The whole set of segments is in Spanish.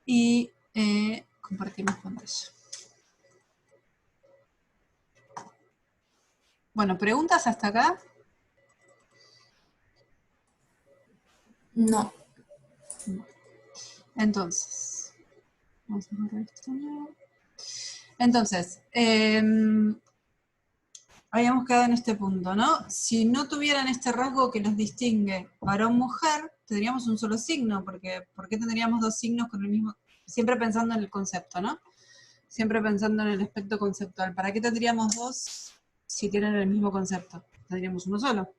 Y compartimos pantalla. Bueno, ¿preguntas hasta acá? No. Entonces, vamos a borrar esto. Entonces, habíamos quedado en este punto, ¿no? Si no tuvieran este rasgo que los distingue varón-mujer, tendríamos un solo signo, porque ¿por qué tendríamos dos signos con el mismo? Siempre pensando en el concepto, ¿no? Siempre pensando en el aspecto conceptual. ¿Para qué tendríamos dos si tienen el mismo concepto? Tendríamos uno solo.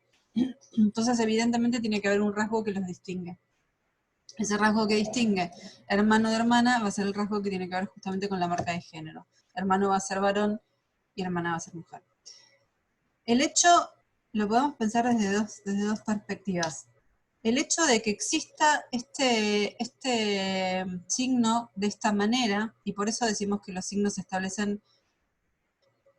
Entonces, evidentemente, tiene que haber un rasgo que los distingue. Ese rasgo que distingue hermano de hermana va a ser el rasgo que tiene que ver justamente con la marca de género. Hermano va a ser varón y hermana va a ser mujer. El hecho, lo podemos pensar desde dos perspectivas. El hecho de que exista este signo de esta manera, y por eso decimos que los signos se establecen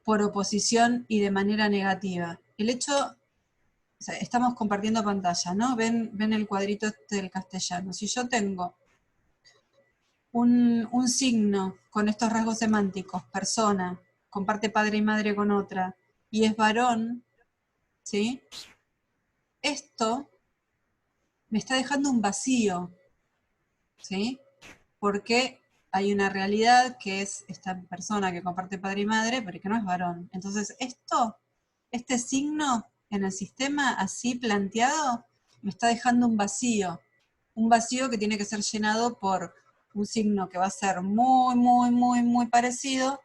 por oposición y de manera negativa. El hecho, o sea, estamos compartiendo pantalla, ¿no? Ven el cuadrito este del castellano. Si yo tengo un signo con estos rasgos semánticos, persona, comparte padre y madre con otra, y es varón, ¿sí? Esto me está dejando un vacío, ¿sí? Porque hay una realidad que es esta persona que comparte padre y madre, pero que no es varón. Entonces, este signo en el sistema así planteado, me está dejando un vacío que tiene que ser llenado por un signo que va a ser muy, muy, muy, muy parecido,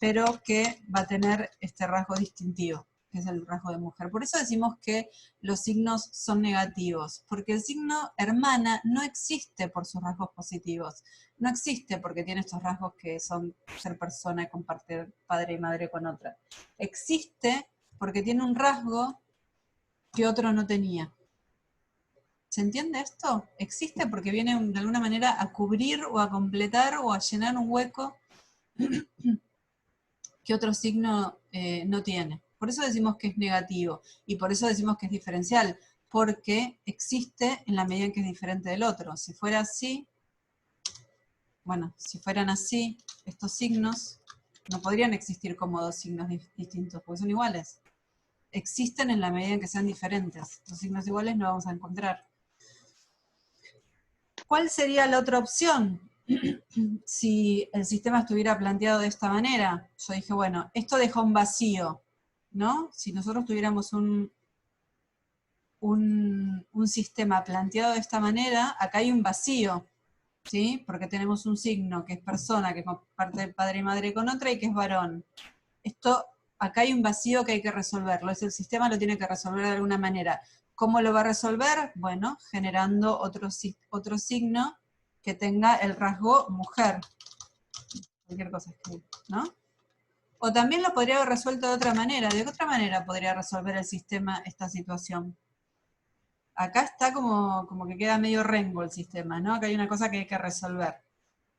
pero que va a tener este rasgo distintivo, que es el rasgo de mujer. Por eso decimos que los signos son negativos, porque el signo hermana no existe por sus rasgos positivos, no existe porque tiene estos rasgos que son ser persona y compartir padre y madre con otra. Existe porque tiene un rasgo que otro no tenía. ¿Se entiende esto? Existe porque viene de alguna manera a cubrir o a completar o a llenar un hueco que otro signo no tiene. Por eso decimos que es negativo y por eso decimos que es diferencial, porque existe en la medida en que es diferente del otro. Si fuera así, bueno, si fueran así estos signos, no podrían existir como dos signos distintos, porque son iguales. Existen en la medida en que sean diferentes. Los signos iguales no vamos a encontrar. ¿Cuál sería la otra opción? Si el sistema estuviera planteado de esta manera, yo dije, bueno, esto deja un vacío, ¿no? Si nosotros tuviéramos un sistema planteado de esta manera, acá hay un vacío, ¿sí? Porque tenemos un signo que es persona, que comparte padre y madre con otra y que es varón. Acá hay un vacío que hay que resolverlo, el sistema lo tiene que resolver de alguna manera. ¿Cómo lo va a resolver? Bueno, generando otro signo que tenga el rasgo mujer. Cualquier cosa escribir, ¿no? O también lo podría haber resuelto de otra manera. ¿De qué otra manera podría resolver el sistema esta situación? Acá está como que queda medio rengo el sistema, ¿no? Acá hay una cosa que hay que resolver.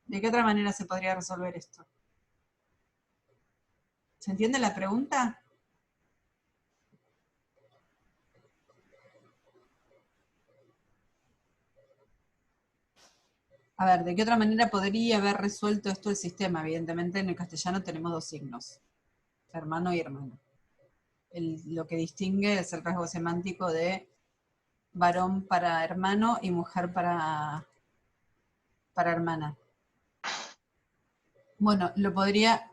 ¿De qué otra manera se podría resolver esto? ¿Se entiende la pregunta? A ver, ¿de qué otra manera podría haber resuelto esto el sistema? Evidentemente en el castellano tenemos dos signos, hermano y hermana. Lo que distingue es el rasgo semántico de varón para hermano y mujer para hermana. Bueno, lo podría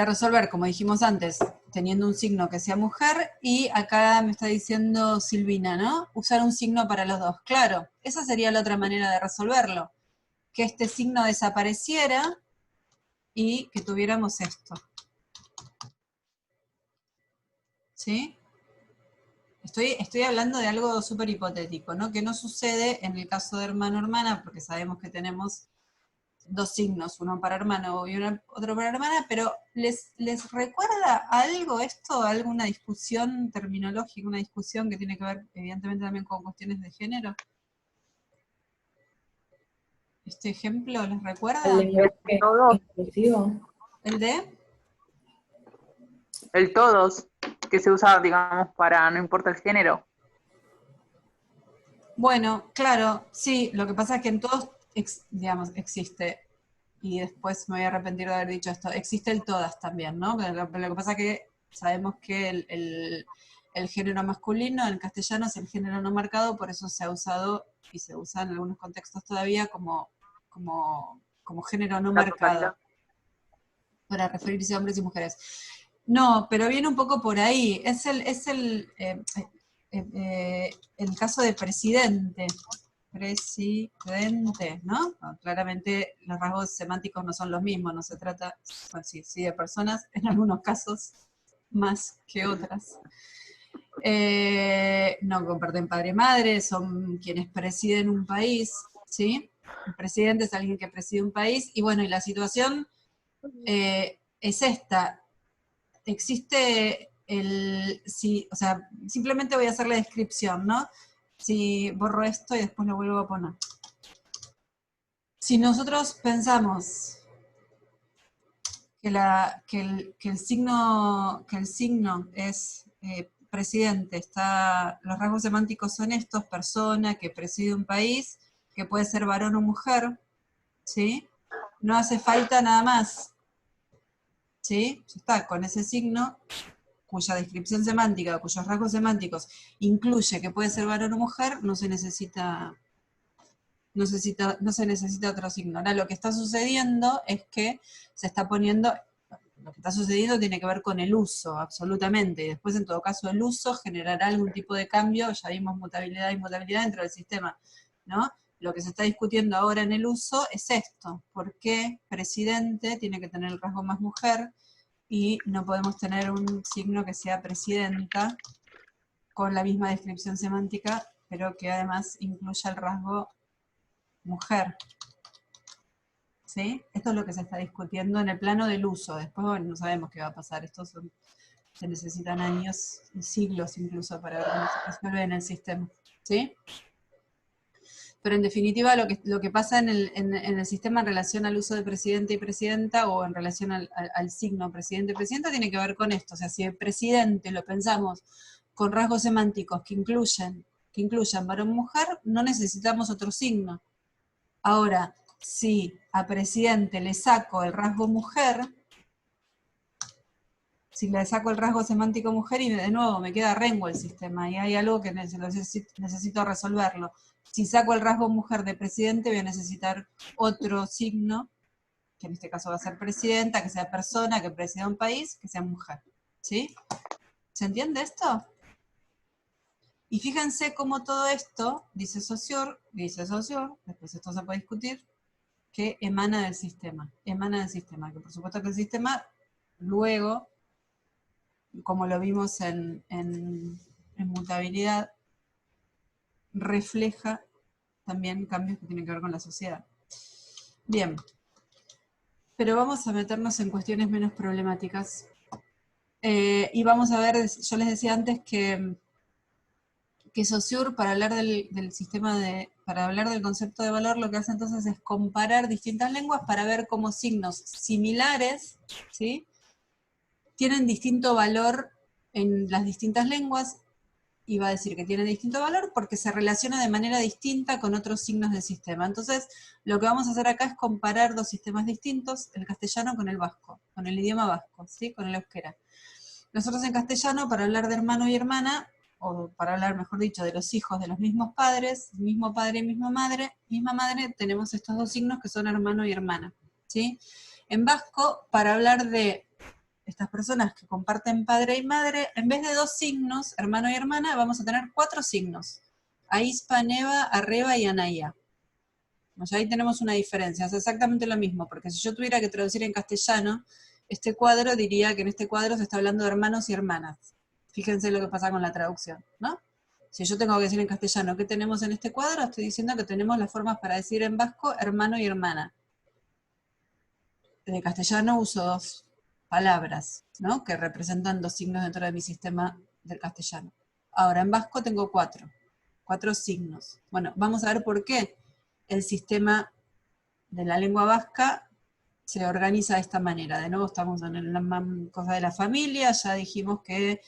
resolver, como dijimos antes, teniendo un signo que sea mujer, y acá me está diciendo Silvina, ¿no? Usar un signo para los dos. Claro, esa sería la otra manera de resolverlo. Que este signo desapareciera y que tuviéramos esto. ¿Sí? Estoy hablando de algo súper hipotético, ¿no? Que no sucede en el caso de hermano-hermana, porque sabemos que tenemos dos signos, uno para hermano y otro para hermana, pero ¿les recuerda algo esto, alguna discusión terminológica, una discusión que tiene que ver evidentemente también con cuestiones de género? ¿Este ejemplo les recuerda? El lenguaje Todos, inclusivo. ¿El de? el todos, que se usa, digamos, para no importa el género. Bueno, claro, sí, lo que pasa es que en todos, digamos, existe, y después me voy a arrepentir de haber dicho esto, existe el todas también, ¿no? Lo que pasa es que sabemos que el género masculino en castellano es el género no marcado, por eso se ha usado y se usa en algunos contextos todavía como género no marcado, Masculino. para referirse a hombres y mujeres. No, pero viene un poco por ahí. El caso de presidente. Presidente, ¿no? No, claramente los rasgos semánticos no son los mismos, no se trata, bueno, sí, sí de personas, en algunos casos más que otras. No comparten padre y madre, son quienes presiden un país, ¿sí? El presidente es alguien que preside un país, y bueno, y la situación es esta. Existe si, o sea, simplemente voy a hacer la descripción, ¿no? Si borro esto y después lo vuelvo a poner. Si nosotros pensamos que el signo es presidente, los rasgos semánticos son estos: persona que preside un país, que puede ser varón o mujer, ¿sí? No hace falta nada más, ¿sí? Ya está, con ese signo, cuya descripción semántica, cuyos rasgos semánticos incluye que puede ser varón o mujer, no se necesita otro signo. Ahora, lo que está sucediendo es que se está poniendo, lo que está sucediendo tiene que ver con el uso, absolutamente, y después en todo caso el uso generará algún tipo de cambio, ya vimos mutabilidad e inmutabilidad dentro del sistema, ¿no? Lo que se está discutiendo ahora en el uso es esto: ¿por qué presidente tiene que tener el rasgo más mujer y no podemos tener un signo que sea presidenta con la misma descripción semántica, pero que además incluya el rasgo mujer? ¿Sí? Esto es lo que se está discutiendo en el plano del uso. Después, bueno, no sabemos qué va a pasar. Se necesitan años y siglos incluso para ver cómo se resuelve en el sistema. ¿Sí? Pero en definitiva lo que pasa en el sistema en relación al uso de presidente y presidenta, o en relación al signo presidente y presidenta, tiene que ver con esto. O sea, si el presidente lo pensamos con rasgos semánticos que incluyan varón-mujer, no necesitamos otro signo. Ahora, si a presidente le saco el rasgo mujer, si le saco el rasgo semántico mujer, y de nuevo me queda rengo el sistema, y hay algo que necesito resolverlo. Si saco el rasgo mujer de presidente, voy a necesitar otro signo, que en este caso va a ser presidenta, que sea persona, que presida un país, que sea mujer. ¿Sí? ¿Se entiende esto? Y fíjense cómo todo esto, dice Saussure, después esto se puede discutir, que emana del sistema, que por supuesto que el sistema luego, como lo vimos en mutabilidad, refleja también cambios que tienen que ver con la sociedad. Bien, pero vamos a meternos en cuestiones menos problemáticas. Y vamos a ver, yo les decía antes que Saussure, para hablar del sistema para hablar del concepto de valor, lo que hace entonces es comparar distintas lenguas para ver cómo signos similares, ¿sí?, tienen distinto valor en las distintas lenguas, y va a decir que tiene distinto valor porque se relaciona de manera distinta con otros signos del sistema. Entonces, lo que vamos a hacer acá es comparar dos sistemas distintos, el castellano con el vasco, con el idioma vasco, ¿sí?, con el euskera. Nosotros en castellano, para hablar de hermano y hermana, o para hablar, mejor dicho, de los hijos de los mismos padres, mismo padre y misma madre, tenemos estos dos signos que son hermano y hermana, ¿sí? En vasco, para hablar de estas personas que comparten padre y madre, en vez de dos signos, hermano y hermana, vamos a tener 4 signos: aispa, neva, arreba y anaya. O sea, ahí tenemos una diferencia, es exactamente lo mismo, porque si yo tuviera que traducir en castellano, este cuadro diría que en este cuadro se está hablando de hermanos y hermanas. Fíjense lo que pasa con la traducción, ¿no? Si yo tengo que decir en castellano qué tenemos en este cuadro, estoy diciendo que tenemos las formas para decir en vasco hermano y hermana. En castellano uso 2 palabras, ¿no?, que representan 2 signos dentro de mi sistema del castellano. Ahora, en vasco tengo 4 signos. Bueno, vamos a ver por qué el sistema de la lengua vasca se organiza de esta manera. De nuevo estamos en la cosa de la familia, ya dijimos que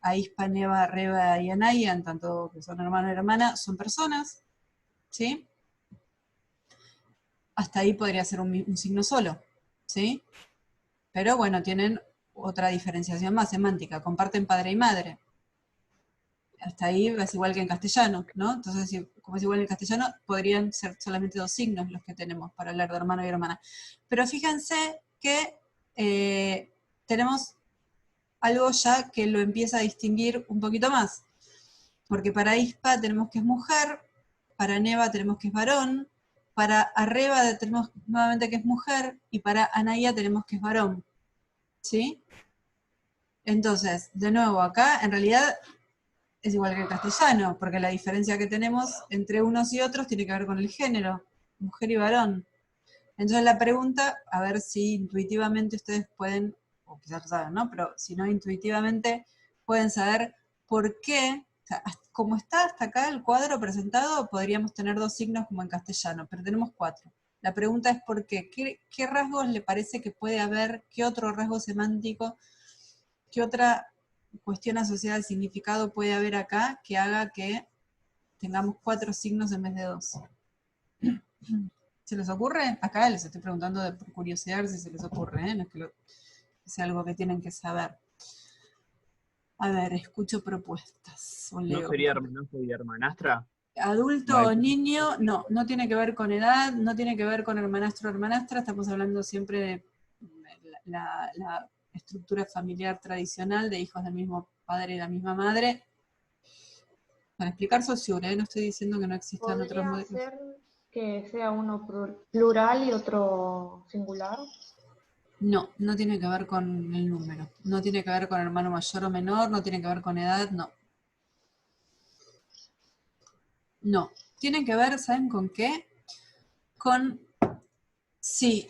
Aispa, Neva, Reba y Anaya, en tanto que son hermano y hermana, son personas, ¿sí? Hasta ahí podría ser un signo solo, ¿sí? Pero bueno, tienen otra diferenciación más semántica, comparten padre y madre. Hasta ahí es igual que en castellano, ¿no? Entonces, como es igual en castellano, podrían ser solamente 2 signos los que tenemos para hablar de hermano y hermana. Pero fíjense que tenemos algo ya que lo empieza a distinguir un poquito más. Porque para Ispa tenemos que es mujer, para Neva tenemos que es varón, para Arreba tenemos nuevamente que es mujer, y para Anaya tenemos que es varón. ¿Sí? Entonces, de nuevo, acá en realidad es igual que el castellano, porque la diferencia que tenemos entre unos y otros tiene que ver con el género, mujer y varón. Entonces la pregunta, a ver si intuitivamente ustedes pueden, o quizás lo saben, ¿no? Pero si no intuitivamente, pueden saber por qué, o sea, como está hasta acá el cuadro presentado, podríamos tener 2 signos como en castellano, pero tenemos 4. La pregunta es por qué. ¿Qué rasgos le parece que puede haber? ¿Qué otro rasgo semántico? ¿Qué otra cuestión asociada al significado puede haber acá que haga que tengamos 4 signos en vez de 2? ¿Se les ocurre? Acá les estoy preguntando por curiosidad si se les ocurre, ¿eh? No es que sea algo que tienen que saber. A ver, escucho propuestas. O ¿No leo. sería hermanastro y hermanastra? Adulto No hay- o niño, no tiene que ver con edad, no tiene que ver con hermanastro o hermanastra, estamos hablando siempre de la estructura familiar tradicional de hijos del mismo padre y la misma madre. Para explicar Saussure, no estoy diciendo que no existan otros ¿Podría modelos. ser que sea uno plural y otro singular? No tiene que ver con el número, no tiene que ver con hermano mayor o menor, no tiene que ver con edad, no. No, tiene que ver, ¿saben con qué? Con si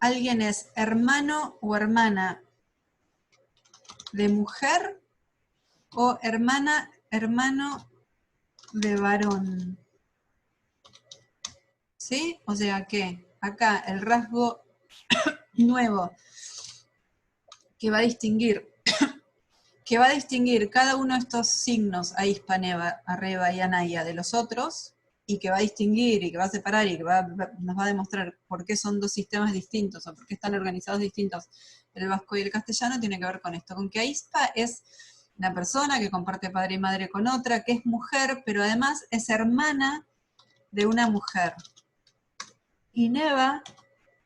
alguien es hermano o hermana de mujer o hermano de varón. ¿Sí? O sea que acá el rasgo nuevo que va a distinguir cada uno de estos signos, Aispa, Neva, Arreba y Anaya, de los otros, y que va a distinguir y que va a separar y que nos va a demostrar por qué son 2 sistemas distintos o por qué están organizados distintos el vasco y el castellano, tiene que ver con esto, con que Aispa es una persona que comparte padre y madre con otra, que es mujer, pero además es hermana de una mujer. Y Neva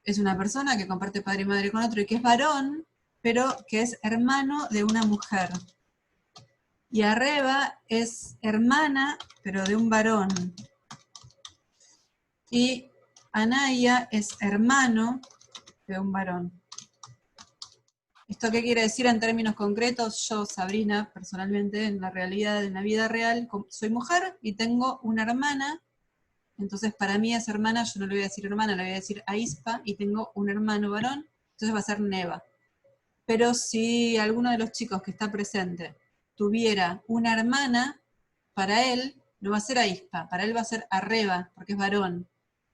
es una persona que comparte padre y madre con otro y que es varón, pero que es hermano de una mujer. Y Arreba es hermana, pero de un varón. Y Anaya es hermano de un varón. ¿Esto qué quiere decir en términos concretos? Yo, Sabrina, personalmente, en la realidad, en la vida real, soy mujer y tengo una hermana. Entonces, para mí esa hermana, yo no le voy a decir hermana, le voy a decir Aispa, y tengo un hermano varón, entonces va a ser Neva. Pero si alguno de los chicos que está presente tuviera una hermana, para él no va a ser Aispa, para él va a ser Arreba, porque es varón.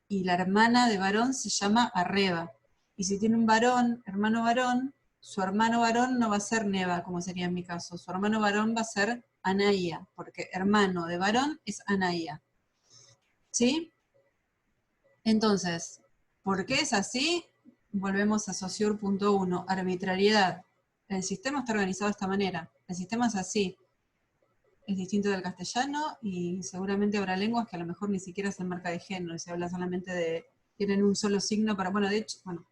Y la hermana de varón se llama Arreba. Y si tiene un varón, hermano varón, su hermano varón no va a ser Neva, como sería en mi caso. Su hermano varón va a ser Anaya, porque hermano de varón es Anaya. ¿Sí? Entonces, ¿por qué es así? Volvemos a Saussure.1, arbitrariedad. El sistema está organizado de esta manera. El sistema es así. Es distinto del castellano y seguramente habrá lenguas que a lo mejor ni siquiera se enmarca de género y se habla solamente de, tienen un solo signo para, bueno, de hecho, bueno,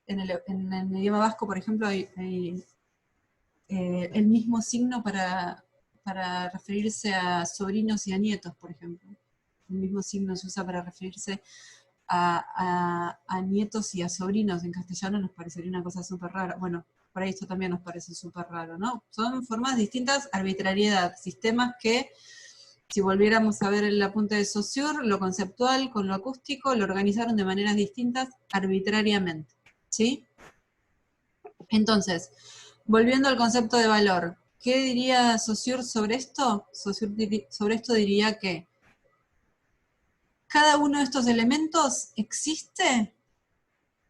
en el idioma vasco, por ejemplo, hay el mismo signo para referirse a sobrinos y a nietos, por ejemplo. El mismo signo se usa para referirse a nietos y a sobrinos. En castellano nos parecería una cosa súper rara. Bueno, por ahí esto también nos parece súper raro, ¿no? Son formas distintas, arbitrariedad, sistemas que, si volviéramos a ver el apunte de Saussure, lo conceptual con lo acústico, lo organizaron de maneras distintas arbitrariamente, ¿sí? Entonces, volviendo al concepto de valor, ¿qué diría Saussure sobre esto? Saussure sobre esto diría que cada uno de estos elementos existe,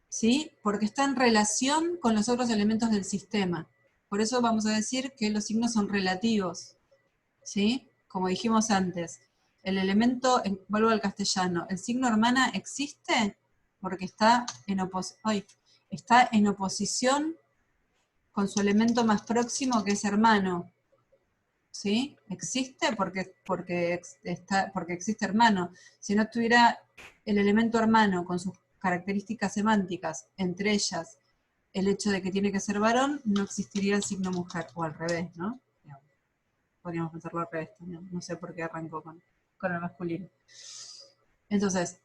¿sí? Porque está en relación con los otros elementos del sistema. Por eso vamos a decir que los signos son relativos, ¿sí? Como dijimos antes, el elemento, vuelvo al castellano, ¿el signo hermana existe? Porque está en oposición con su elemento más próximo, que es hermano, ¿sí? Existe porque existe hermano. Si no estuviera el elemento hermano con sus características semánticas, entre ellas el hecho de que tiene que ser varón, no existiría el signo mujer, o al revés, ¿no? Podríamos pensarlo al revés también, no sé por qué arrancó con el masculino. Entonces,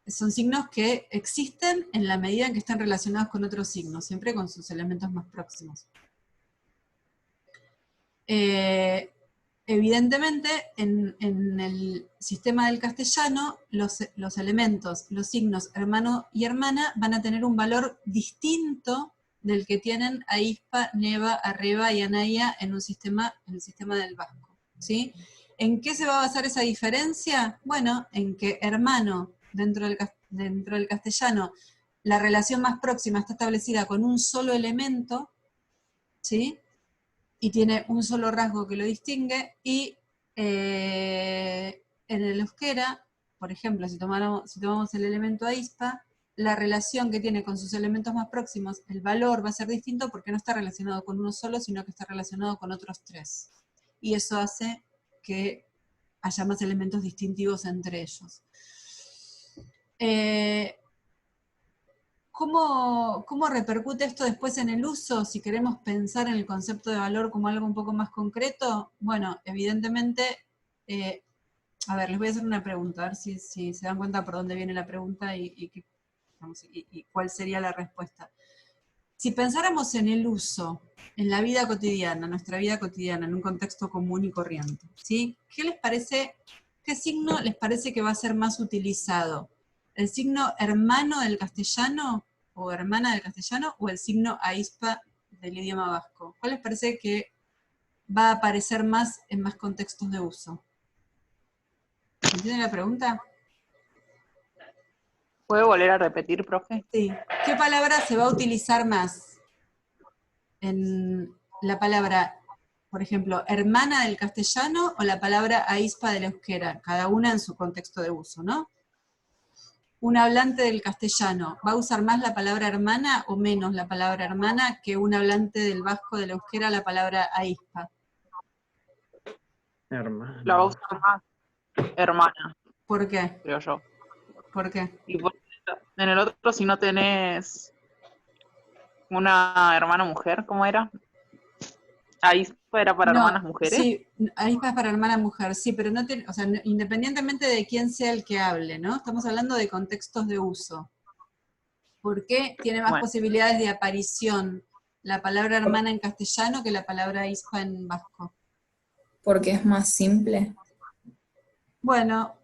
son signos que existen en la medida en que están relacionados con otros signos, siempre con sus elementos más próximos. Evidentemente, en el sistema del castellano, los elementos, los signos hermano y hermana van a tener un valor distinto del que tienen ahispa, neva, arreba y anaya en el sistema del vasco, ¿sí? ¿En qué se va a basar esa diferencia? Bueno, en que hermano, dentro del castellano, la relación más próxima está establecida con un solo elemento, ¿sí? Y tiene un solo rasgo que lo distingue, y en el euskera, por ejemplo, si tomamos el elemento ahispa, la relación que tiene con sus elementos más próximos, el valor va a ser distinto porque no está relacionado con uno solo, sino que está relacionado con otros tres. Y eso hace que haya más elementos distintivos entre ellos. ¿Cómo repercute esto después en el uso? Si queremos pensar en el concepto de valor como algo un poco más concreto, bueno, evidentemente, a ver, les voy a hacer una pregunta, a ver si se dan cuenta por dónde viene la pregunta y cuál sería la respuesta. Si pensáramos en el uso, en la vida cotidiana, nuestra vida cotidiana, en un contexto común y corriente, ¿sí? ¿Qué signo les parece que va a ser más utilizado? ¿El signo hermano del castellano o hermana del castellano o el signo ahispa del idioma vasco? ¿Cuál les parece que va a aparecer más en más contextos de uso? ¿Entienden la pregunta? ¿Puede volver a repetir, profe? Sí. ¿Qué palabra se va a utilizar más? En la palabra, por ejemplo, hermana del castellano o la palabra ahispa del euskera, cada una en su contexto de uso, ¿no? Un hablante del castellano, ¿va a usar más la palabra hermana o menos la palabra hermana que un hablante del vasco del euskera la palabra ahispa? Hermana. La va a usar más hermana, ¿Por qué? creo yo. ¿Por qué? Y en el otro, si no tenés una hermana mujer, ¿cómo era? Ahí era para No, hermanas mujeres. sí, ahispa es para hermana mujer, sí, pero no tiene, o sea, independientemente de quién sea el que hable, ¿no? Estamos hablando de contextos de uso. ¿Por qué tiene más Bueno, posibilidades de aparición la palabra hermana en castellano que la palabra ahispa en vasco? Porque es más simple. Bueno,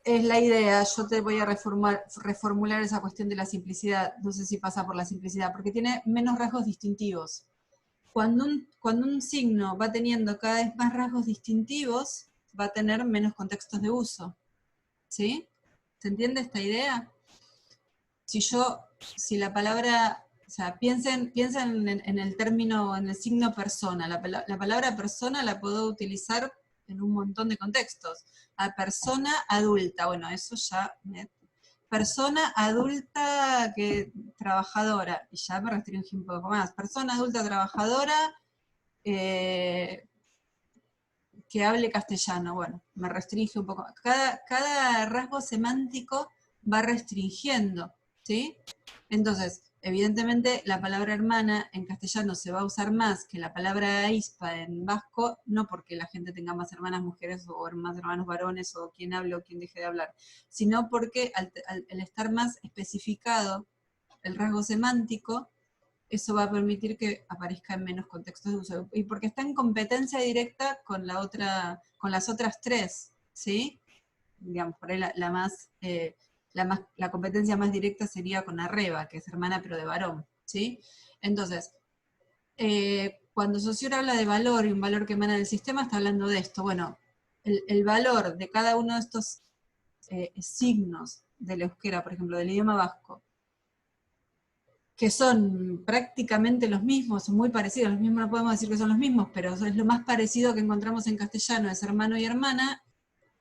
es la idea. Yo te voy a reformular esa cuestión de la simplicidad. No sé si pasa por la simplicidad, porque tiene menos rasgos distintivos. Cuando un signo va teniendo cada vez más rasgos distintivos, va a tener menos contextos de uso. ¿Sí? ¿Se entiende esta idea? Si la palabra, o sea, piensen en el término, en el signo persona. La palabra persona la puedo utilizar en un montón de contextos. A persona adulta, bueno, eso ya, persona adulta trabajadora, y ya me restringí un poco más. Persona adulta trabajadora que hable castellano, bueno, me restringe un poco. Cada rasgo semántico va restringiendo, ¿sí? Entonces, evidentemente la palabra hermana en castellano se va a usar más que la palabra ahispa en vasco, no porque la gente tenga más hermanas mujeres o más hermanos varones o quien hable o quien deje de hablar, sino porque al estar más especificado el rasgo semántico, eso va a permitir que aparezca en menos contextos de uso. Y porque está en competencia directa con las otras tres, ¿sí? Digamos, por ahí la competencia más directa sería con arreba, que es hermana pero de varón, ¿sí? Entonces, cuando Saussure habla de valor y un valor que emana del sistema, está hablando de esto. Bueno, el valor de cada uno de estos signos del euskera, por ejemplo, del idioma vasco, que son prácticamente los mismos, son muy parecidos, los mismos no podemos decir que son los mismos, pero es lo más parecido que encontramos en castellano, es hermano y hermana.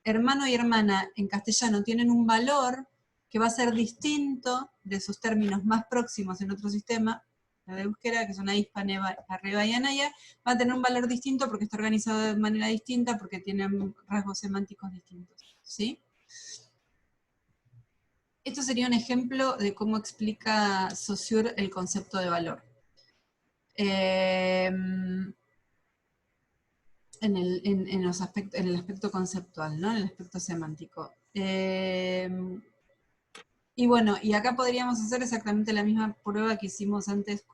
Hermano y hermana en castellano tienen un valor que va a ser distinto de sus términos más próximos en otro sistema, la de euskera, que son ahispa, neva, arriba y anaya, va a tener un valor distinto porque está organizado de manera distinta, porque tienen rasgos semánticos distintos, ¿sí? Esto sería un ejemplo de cómo explica Saussure el concepto de valor. En el aspecto conceptual, ¿no? En el aspecto semántico. Y bueno, y acá podríamos hacer exactamente la misma prueba que hicimos antes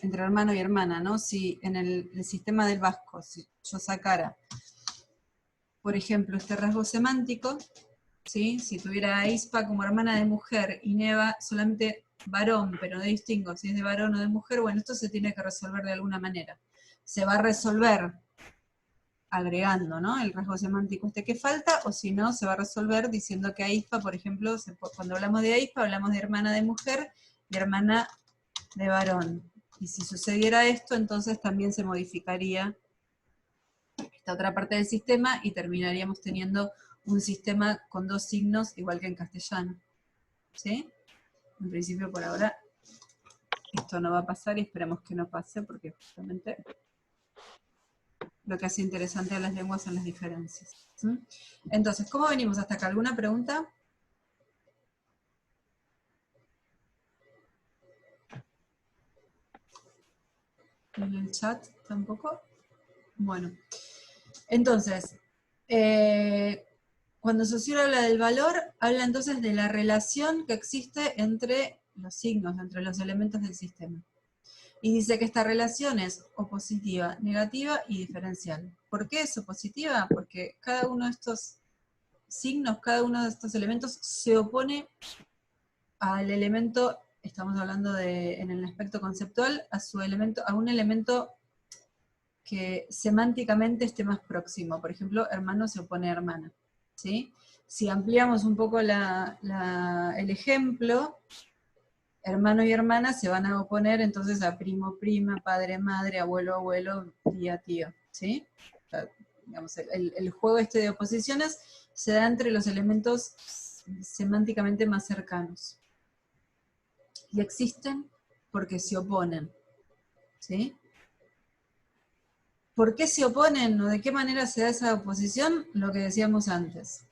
entre hermano y hermana, ¿no? Si en el sistema del vasco, si yo sacara, por ejemplo, este rasgo semántico, ¿sí? Si tuviera a Ispa como hermana de mujer y Neva solamente varón, pero no distingo si es de varón o de mujer, bueno, esto se tiene que resolver de alguna manera. Se va a resolver agregando, ¿no? El rasgo semántico este que falta, o si no, se va a resolver diciendo que ahispa, por ejemplo, cuando hablamos de ahispa, hablamos de hermana de mujer y hermana de varón. Y si sucediera esto, entonces también se modificaría esta otra parte del sistema y terminaríamos teniendo un sistema con dos signos, igual que en castellano. ¿Sí? En principio, por ahora, esto no va a pasar y esperamos que no pase, porque justamente lo que hace interesante a las lenguas son las diferencias. ¿Sí? Entonces, ¿cómo venimos hasta acá? ¿Alguna pregunta? ¿En el chat tampoco? Bueno. Entonces, cuando Saussure habla del valor, habla entonces de la relación que existe entre los signos, entre los elementos del sistema. Y dice que esta relación es opositiva, negativa y diferencial. ¿Por qué es opositiva? Porque cada uno de estos signos, cada uno de estos elementos se opone al elemento, estamos hablando en el aspecto conceptual, a un elemento que semánticamente esté más próximo. Por ejemplo, hermano se opone a hermana, ¿sí? Si ampliamos un poco el ejemplo, hermano y hermana se van a oponer entonces a primo, prima, padre, madre, abuelo, abuelo, tía, tío, ¿sí? O sea, digamos, el juego este de oposiciones se da entre los elementos semánticamente más cercanos. Y existen porque se oponen, ¿sí? ¿Por qué se oponen o de qué manera se da esa oposición? Lo que decíamos antes.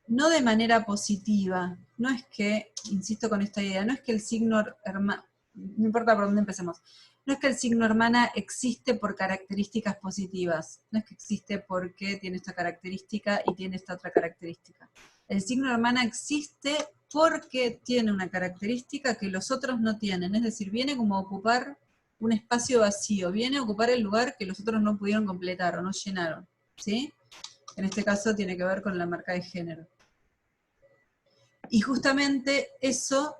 No de manera positiva, no es que, insisto con esta idea, no es que el signo hermana, no importa por dónde empecemos, no es que el signo hermana existe por características positivas, no es que existe porque tiene esta característica y tiene esta otra característica. El signo hermana existe porque tiene una característica que los otros no tienen, es decir, viene como a ocupar un espacio vacío, viene a ocupar el lugar que los otros no pudieron completar o no llenaron, ¿sí? En este caso tiene que ver con la marca de género. Y justamente eso,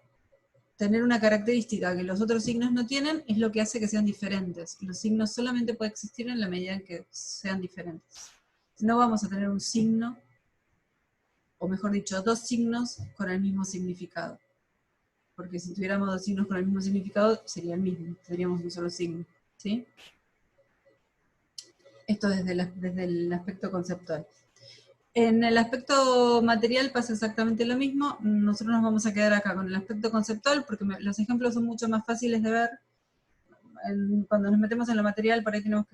tener una característica que los otros signos no tienen, es lo que hace que sean diferentes. Los signos solamente pueden existir en la medida en que sean diferentes. No vamos a tener un signo, o mejor dicho, dos signos con el mismo significado. Porque si tuviéramos dos signos con el mismo significado, sería el mismo, tendríamos un solo signo, ¿sí? Esto desde el aspecto conceptual. En el aspecto material pasa exactamente lo mismo. Nosotros nos vamos a quedar acá con el aspecto conceptual, porque los ejemplos son mucho más fáciles de ver. Cuando nos metemos en lo material, por ahí tenemos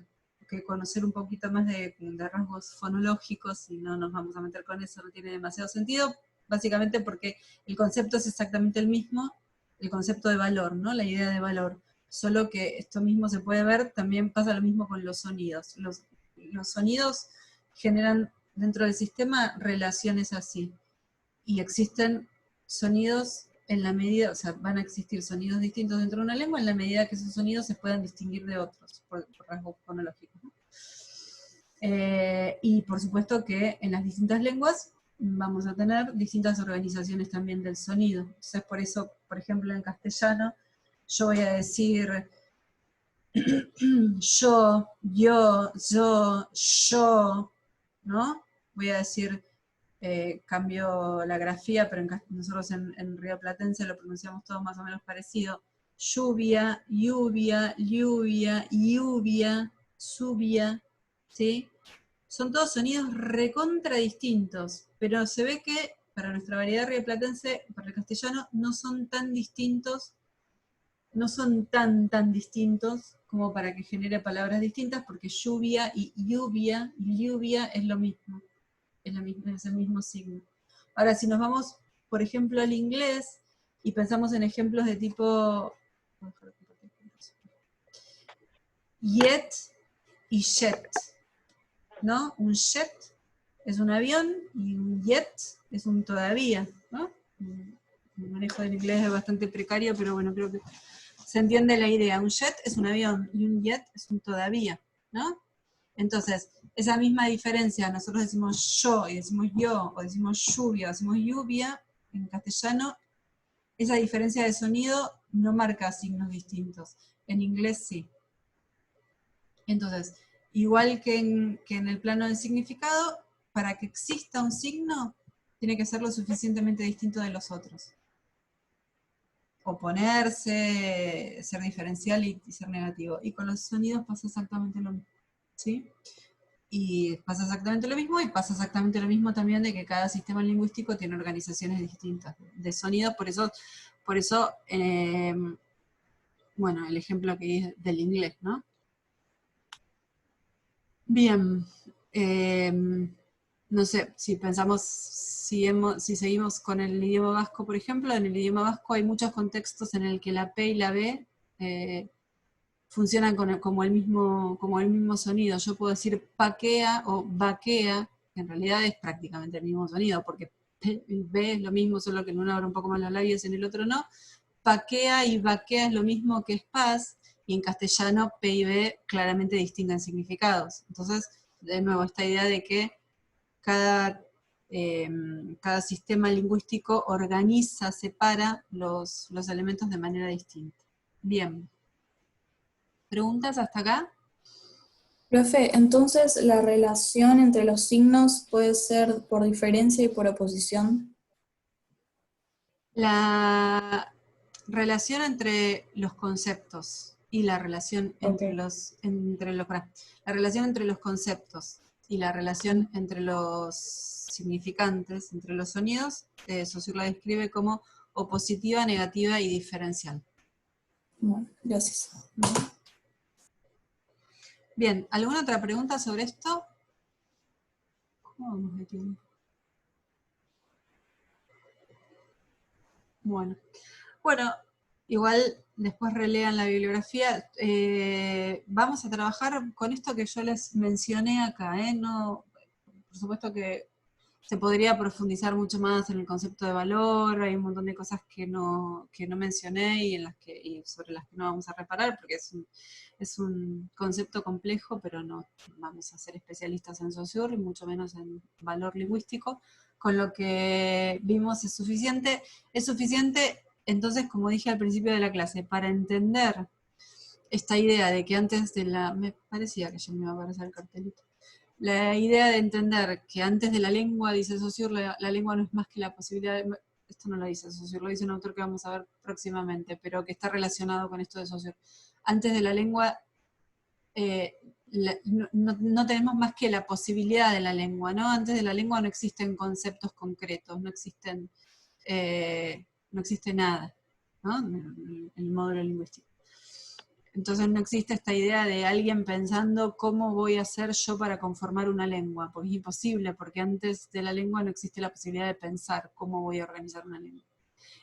que conocer un poquito más de rasgos fonológicos, y no nos vamos a meter con eso, no tiene demasiado sentido. Básicamente porque el concepto es exactamente el mismo, el concepto de valor, ¿no? La idea de valor. Solo que esto mismo se puede ver, también pasa lo mismo con los sonidos. Los sonidos generan dentro del sistema relaciones así. Y existen sonidos en la medida, o sea, van a existir sonidos distintos dentro de una lengua en la medida que esos sonidos se puedan distinguir de otros, por rasgos fonológicos, ¿no? Y por supuesto que en las distintas lenguas vamos a tener distintas organizaciones también del sonido. Entonces por eso, por ejemplo, en castellano, yo voy a decir yo, ¿no? Voy a decir cambio la grafía, pero nosotros en rioplatense lo pronunciamos todo más o menos parecido. Lluvia, lluvia, lluvia, lluvia, lluvia, ¿sí? Son todos sonidos recontra distintos, pero se ve que para nuestra variedad rioplatense, para el castellano, no son tan distintos, no son tan distintos como para que genere palabras distintas, porque lluvia y lluvia es lo mismo, es el mismo signo. Ahora, si nos vamos, por ejemplo, al inglés, y pensamos en ejemplos de tipo yet y jet, ¿no? Un jet es un avión y un yet es un todavía, ¿no? El manejo del inglés es bastante precario, pero bueno, creo que se entiende la idea. Un jet es un avión y un yet es un todavía, ¿no? Entonces, esa misma diferencia, nosotros decimos yo y decimos yo, o decimos lluvia, o decimos lluvia, en castellano, esa diferencia de sonido no marca signos distintos. En inglés sí. Entonces, igual que en el plano del significado, para que exista un signo, tiene que ser lo suficientemente distinto de los otros. Oponerse, ser diferencial y ser negativo. Y con los sonidos pasa exactamente lo mismo, ¿sí? Y pasa exactamente lo mismo, y pasa exactamente lo mismo también de que cada sistema lingüístico tiene organizaciones distintas de sonidos, por eso bueno, el ejemplo que di del inglés, ¿no? Bien, no sé, si pensamos, si seguimos con el idioma vasco, por ejemplo, en el idioma vasco hay muchos contextos en el que la P y la B funcionan como el mismo sonido. Yo puedo decir paquea o vaquea, que en realidad es prácticamente el mismo sonido, porque P y B es lo mismo, solo que en uno abre un poco más los labios y en el otro no. Paquea y vaquea es lo mismo que es paz, y en castellano P y B claramente distinguen significados. Entonces, de nuevo, esta idea de que cada sistema lingüístico organiza, separa los elementos de manera distinta. Bien. ¿Preguntas hasta acá? Profe, entonces la relación entre los signos puede ser por diferencia y por oposición. La relación entre los conceptos y la relación entre la relación entre los conceptos y la relación entre los significantes, entre los sonidos, Saussure la describe como opositiva, negativa y diferencial. Bueno, gracias. Bien, ¿alguna otra pregunta sobre esto? ¿Cómo vamos de tiempo? Bueno, igual después relean la bibliografía. Vamos a trabajar con esto que yo les mencioné acá, No, por supuesto que se podría profundizar mucho más en el concepto de valor, hay un montón de cosas que no mencioné y sobre las que no vamos a reparar, porque es un concepto complejo, pero no vamos a ser especialistas en Saussure, y mucho menos en valor lingüístico. Con lo que vimos es suficiente. Es suficiente, entonces, como dije al principio de la clase, para entender esta idea de que antes de la... Me parecía que ya me iba a aparecer el cartelito. La idea de entender que antes de la lengua, dice Saussure, la lengua no es más que la posibilidad de... Esto no lo dice Saussure, lo dice un autor que vamos a ver próximamente, pero que está relacionado con esto de Saussure. Antes de la lengua, no tenemos más que la posibilidad de la lengua, ¿no? Antes de la lengua no existen conceptos concretos, no existe nada, ¿no? En el módulo lingüístico. Entonces no existe esta idea de alguien pensando cómo voy a hacer yo para conformar una lengua, porque es imposible, porque antes de la lengua no existe la posibilidad de pensar cómo voy a organizar una lengua.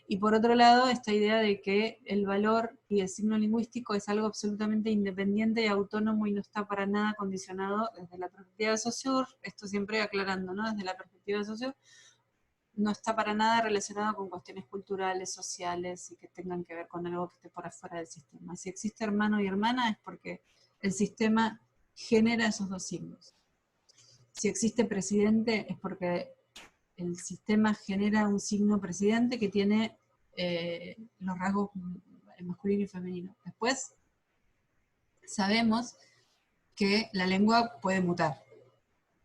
Y por otro lado, esta idea de que el valor y el signo lingüístico es algo absolutamente independiente y autónomo y no está para nada condicionado desde la perspectiva de Saussure, esto siempre aclarando, ¿no? Desde la perspectiva de Saussure, no está para nada relacionado con cuestiones culturales, sociales y que tengan que ver con algo que esté por afuera del sistema. Si existe hermano y hermana es porque el sistema genera esos dos signos. Si existe presidente es porque el sistema genera un signo presidente que tiene los rasgos masculino y femenino. Después sabemos que la lengua puede mutar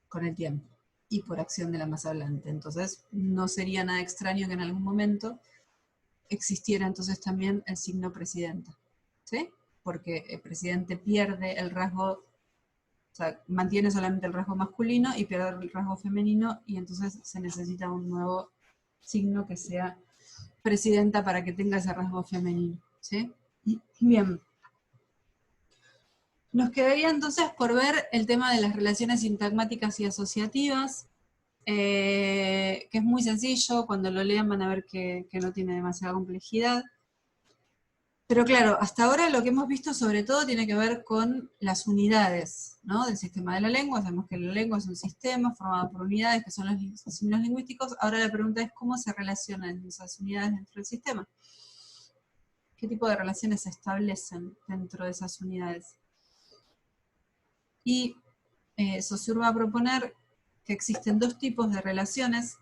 con el tiempo. y por acción de la más hablante. Entonces, no sería nada extraño que en algún momento existiera entonces también el signo presidenta, ¿sí? Porque el presidente pierde el rasgo, o sea, mantiene solamente el rasgo masculino y pierde el rasgo femenino, y entonces se necesita un nuevo signo que sea presidenta para que tenga ese rasgo femenino, ¿sí? Bien. Nos quedaría entonces por ver el tema de las relaciones sintagmáticas y asociativas, que es muy sencillo, cuando lo lean van a ver que no tiene demasiada complejidad. Pero claro, hasta ahora lo que hemos visto sobre todo tiene que ver con las unidades, ¿no?, del sistema de la lengua. Sabemos que la lengua es un sistema formado por unidades que son los signos lingüísticos. Ahora la pregunta es cómo se relacionan esas unidades dentro del sistema. ¿Qué tipo de relaciones se establecen dentro de esas unidades? Y Saussure va a proponer que existen dos tipos de relaciones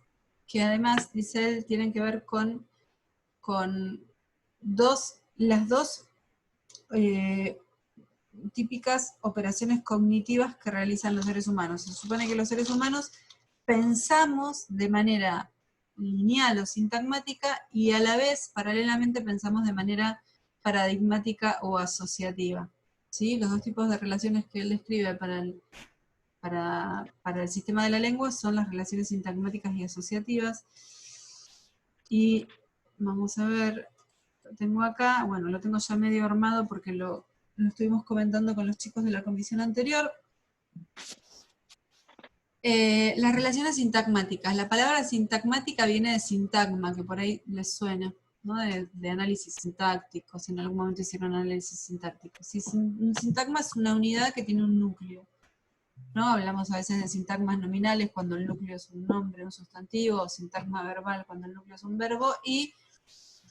que además, dice él, tienen que ver con las dos típicas operaciones cognitivas que realizan los seres humanos. Se supone que los seres humanos pensamos de manera lineal o sintagmática y a la vez, paralelamente, pensamos de manera paradigmática o asociativa. ¿Sí? Los dos tipos de relaciones que él describe para el sistema de la lengua son las relaciones sintagmáticas y asociativas. Y vamos a ver, lo tengo acá, bueno, lo tengo ya medio armado porque lo estuvimos comentando con los chicos de la comisión anterior. Las relaciones sintagmáticas. La palabra sintagmática viene de sintagma, que por ahí les suena, ¿no? De análisis sintáctico, si en algún momento hicieron análisis sintáctico. Un sintagma es una unidad que tiene un núcleo, ¿no? Hablamos a veces de sintagmas nominales cuando el núcleo es un nombre, un sustantivo, o sintagma verbal cuando el núcleo es un verbo, y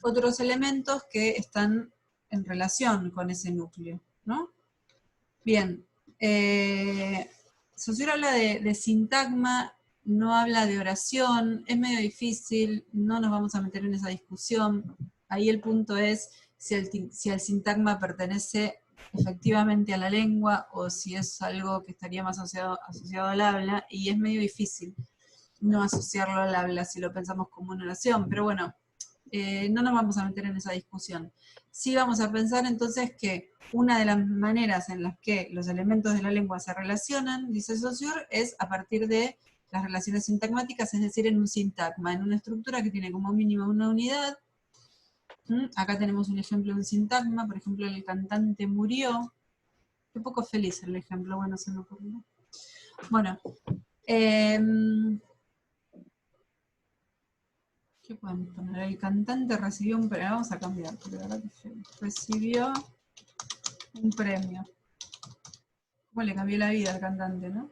otros elementos que están en relación con ese núcleo, ¿no? Bien, Saussure habla de sintagma, no habla de oración, es medio difícil, no nos vamos a meter en esa discusión. Ahí el punto es si el sintagma pertenece efectivamente a la lengua o si es algo que estaría más asociado al habla, y es medio difícil no asociarlo al habla si lo pensamos como una oración, pero bueno, no nos vamos a meter en esa discusión. Sí vamos a pensar entonces que una de las maneras en las que los elementos de la lengua se relacionan, dice Saussure, es a partir de las relaciones sintagmáticas, es decir, en un sintagma, en una estructura que tiene como mínimo una unidad. Acá tenemos un ejemplo de un sintagma, por ejemplo, el cantante murió. Qué poco feliz el ejemplo, bueno, se me ocurrió. Bueno, ¿qué podemos poner? El cantante recibió un premio. Vamos a cambiar, porque la verdad que recibió un premio. ¿Cómo le cambió la vida al cantante, no?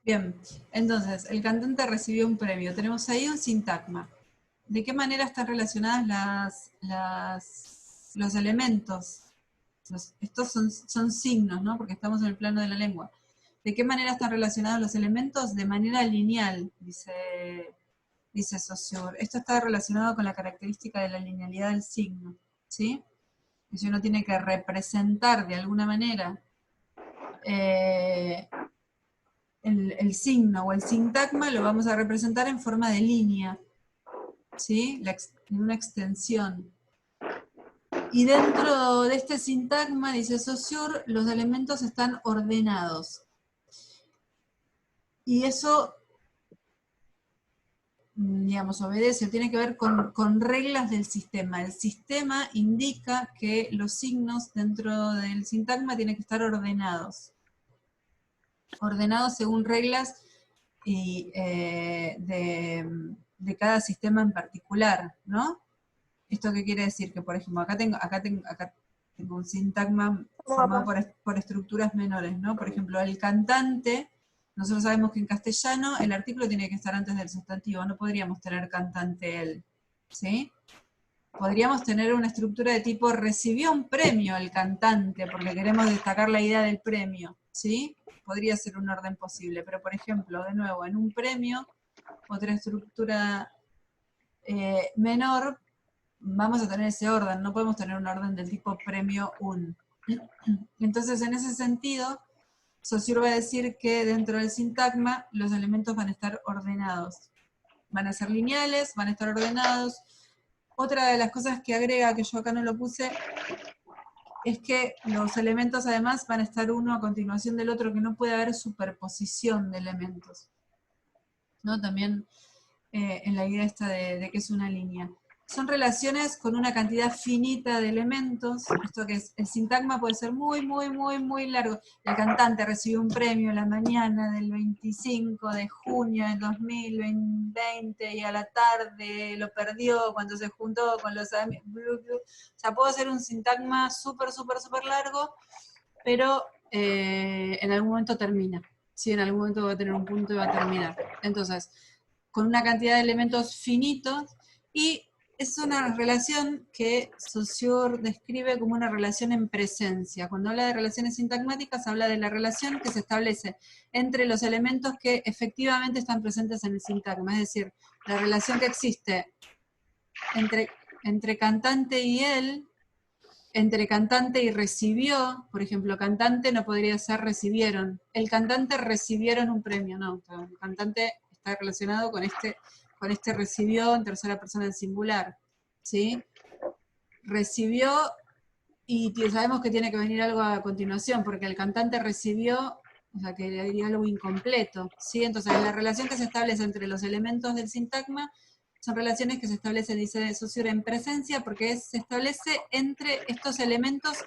Bien, entonces, el cantante recibió un premio. Tenemos ahí un sintagma. ¿De qué manera están relacionadas los elementos? Estos son signos, ¿no? Porque estamos en el plano de la lengua. ¿De qué manera están relacionados los elementos? De manera lineal, dice Saussure. Esto está relacionado con la característica de la linealidad del signo, ¿sí? Y si uno tiene que representar de alguna manera el signo o el sintagma, lo vamos a representar en forma de línea, ¿sí? En una extensión. Y dentro de este sintagma, dice Saussure, los elementos están ordenados. Y eso, digamos, obedece, tiene que ver con reglas del sistema. El sistema indica que los signos dentro del sintagma tienen que estar ordenados. Ordenados según reglas de cada sistema en particular, ¿no? ¿Esto qué quiere decir? Que, por ejemplo, acá tengo un sintagma formado por estructuras menores, ¿no? Por ejemplo, el cantante, nosotros sabemos que en castellano el artículo tiene que estar antes del sustantivo, no podríamos tener cantante él, ¿sí? Podríamos tener una estructura de tipo recibió un premio el cantante, porque queremos destacar la idea del premio, ¿sí? Podría ser un orden posible, pero por ejemplo, de nuevo, en un premio, otra estructura menor, vamos a tener ese orden, no podemos tener un orden del tipo premio un, Entonces, en ese sentido, Saussure va a decir que dentro del sintagma los elementos van a estar ordenados. Van a ser lineales, van a estar ordenados. Otra de las cosas que agrega, que yo acá no lo puse, es que los elementos además van a estar uno a continuación del otro, que no puede haber superposición de elementos, ¿no? También en la idea esta de que es una línea. Son relaciones con una cantidad finita de elementos. Esto que es, el sintagma puede ser muy, muy, muy, muy largo. El cantante recibió un premio la mañana del 25 de junio del 2020 y a la tarde lo perdió cuando se juntó con los amigos. O sea, puedo hacer un sintagma súper, súper, súper largo, pero en algún momento termina. Sí, en algún momento va a tener un punto y va a terminar. Entonces, con una cantidad de elementos finitos, y es una relación que Saussure describe como una relación en presencia. Cuando habla de relaciones sintagmáticas, habla de la relación que se establece entre los elementos que efectivamente están presentes en el sintagma, es decir, la relación que existe entre cantante y él, entre cantante y recibió. Por ejemplo, cantante no podría ser recibieron. El cantante recibieron un premio, no. El cantante está relacionado con este recibió en tercera persona en singular, ¿sí? Recibió, y sabemos que tiene que venir algo a continuación, porque el cantante recibió, o sea, que diría algo incompleto, ¿sí? Entonces, la relación que se establece entre los elementos del sintagma son relaciones que se establecen, dice Saussure, en presencia, porque se establece entre estos elementos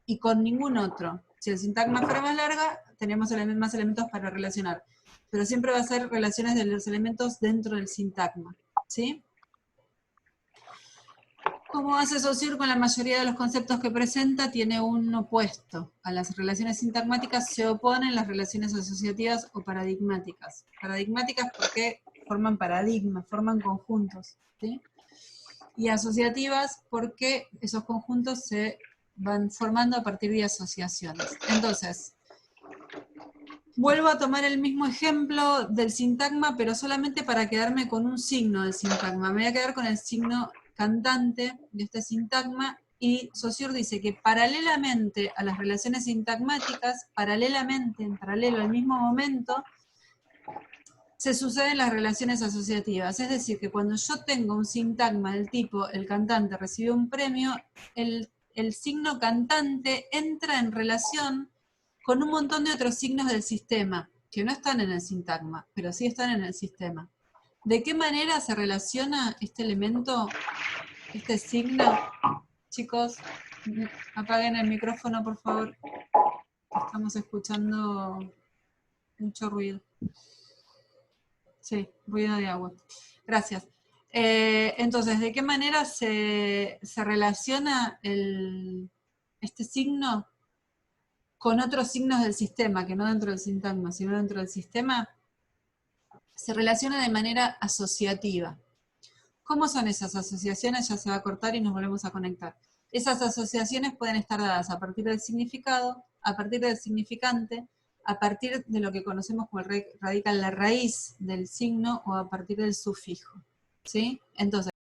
y con ningún otro. Si el sintagma fuera más larga, tenemos más elementos para relacionar. Pero siempre va a ser relaciones de los elementos dentro del sintagma, ¿sí? Como hace Saussure con la mayoría de los conceptos que presenta, tiene un opuesto. A las relaciones sintagmáticas se oponen las relaciones asociativas o paradigmáticas. Paradigmáticas porque forman paradigmas, forman conjuntos, ¿sí? Y asociativas porque esos conjuntos se van formando a partir de asociaciones. Entonces, vuelvo a tomar el mismo ejemplo del sintagma, pero solamente para quedarme con un signo del sintagma. Me voy a quedar con el signo cantante de este sintagma, y Saussure dice que paralelamente a las relaciones sintagmáticas, en paralelo al mismo momento, se suceden las relaciones asociativas. Es decir, que cuando yo tengo un sintagma del tipo el cantante recibió un premio, el signo cantante entra en relación con un montón de otros signos del sistema, que no están en el sintagma, pero sí están en el sistema. ¿De qué manera se relaciona este elemento, este signo? Chicos, apaguen el micrófono, por favor. Estamos escuchando mucho ruido. Sí, ruido de agua. Gracias. Entonces, ¿de qué manera se relaciona este signo con otros signos del sistema, que no dentro del sintagma, sino dentro del sistema? Se relaciona de manera asociativa. ¿Cómo son esas asociaciones? Ya se va a cortar y nos volvemos a conectar. Esas asociaciones pueden estar dadas a partir del significado, a partir del significante, a partir de lo que conocemos como el radical, la raíz del signo, o a partir del sufijo, ¿sí? Entonces,